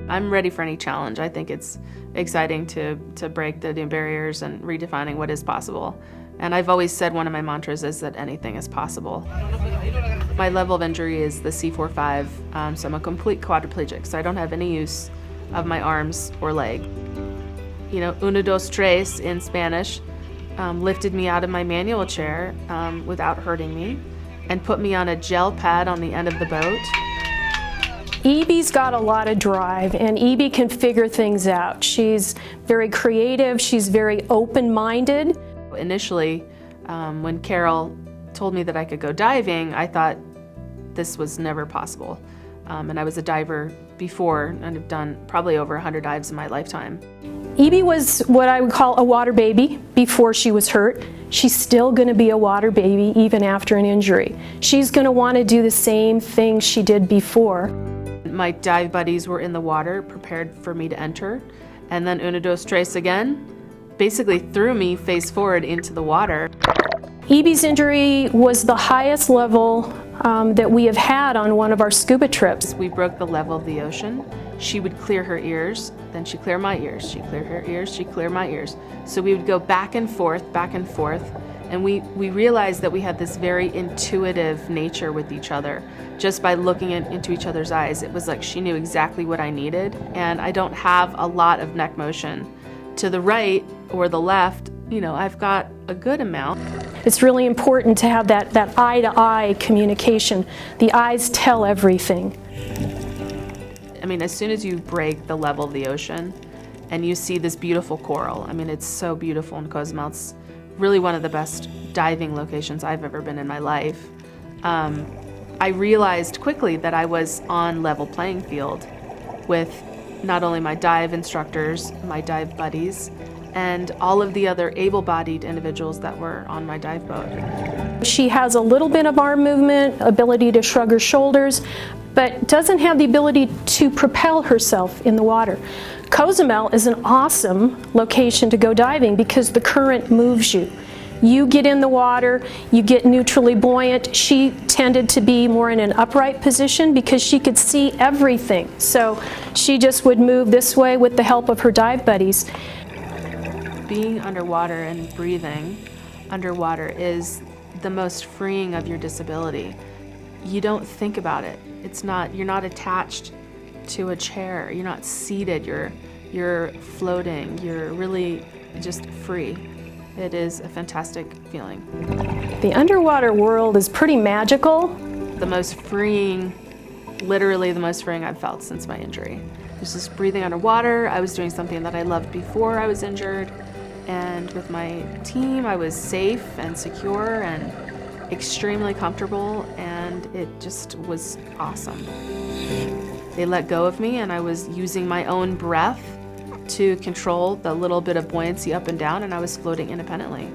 I'm ready for any challenge. I think it's exciting to break the new barriers and redefining what is possible. And I've always said one of my mantras is that anything is possible. My level of injury is the C4-5, so I'm a complete quadriplegic, so I don't have any use of my arms or leg. You know, uno, dos, tres in Spanish lifted me out of my manual chair without hurting me and put me on a gel pad on the end of the boat. Evie's got a lot of drive, and Evie can figure things out. She's very creative, she's very open-minded. Initially, when Carol told me that I could go diving, I thought this was never possible. And I was a diver before, and I've done probably over 100 dives in my lifetime. Evie was what I would call a water baby before she was hurt. She's still going to be a water baby even after an injury. She's going to want to do the same thing she did before. My dive buddies were in the water, prepared for me to enter, and then uno, dos, tres again basically threw me face forward into the water. Evie's injury was the highest level that we have had on one of our scuba trips. We broke the level of the ocean. She would clear her ears, then she'd clear my ears. She'd clear her ears, she'd clear my ears. So we would go back and forth, and we realized that we had this very intuitive nature with each other. Just by looking into each other's eyes, it was like she knew exactly what I needed, and I don't have a lot of neck motion. To the right or the left, you know, I've got a good amount. It's really important to have that eye-to-eye communication. The eyes tell everything. I mean, as soon as you break the level of the ocean and you see this beautiful coral, I mean, it's so beautiful in Cozumel. It's really one of the best diving locations I've ever been in my life. I realized quickly that I was on level playing field with not only my dive instructors, my dive buddies, and all of the other able-bodied individuals that were on my dive boat. She has a little bit of arm movement, ability to shrug her shoulders, but doesn't have the ability to propel herself in the water. Cozumel is an awesome location to go diving because the current moves you. You get in the water, you get neutrally buoyant. She tended to be more in an upright position because she could see everything. So she just would move this way with the help of her dive buddies. Being underwater and breathing underwater is the most freeing of your disability. You don't think about it. You're not attached to a chair. You're not seated. You're floating. You're really just free. It is a fantastic feeling. The underwater world is pretty magical. The most freeing, literally the most freeing I've felt since my injury. Just breathing underwater. I was doing something that I loved before I was injured. And with my team, I was safe and secure and extremely comfortable, and it just was awesome. They let go of me, and I was using my own breath to control the little bit of buoyancy up and down, and I was floating independently.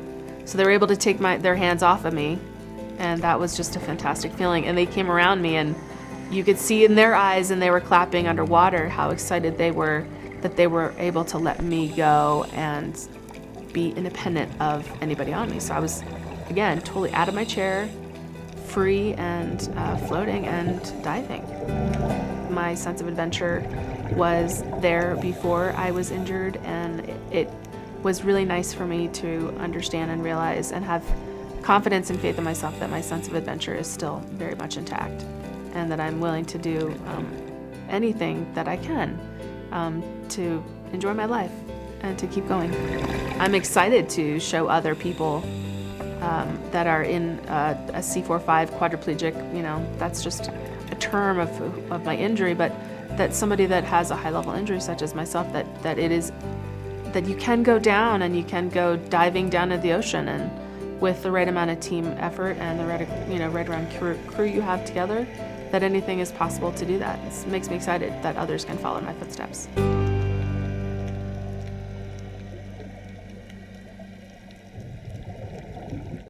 So they were able to take their hands off of me, and that was just a fantastic feeling. And they came around me, and you could see in their eyes, and they were clapping underwater, how excited they were that they were able to let me go and be independent of anybody on me. So I was, again, totally out of my chair, free and floating and diving. My sense of adventure was there before I was injured, and it was really nice for me to understand and realize and have confidence and faith in myself that my sense of adventure is still very much intact, and that I'm willing to do anything that I can to enjoy my life and to keep going. I'm excited to show other people that are in a C4-5 quadriplegic, you know, that's just a term of my injury, but that somebody that has a high-level injury such as myself, that you can go down and you can go diving down into the ocean, and with the right amount of team effort and the right around crew you have together, that anything is possible to do that. It makes me excited that others can follow in my footsteps.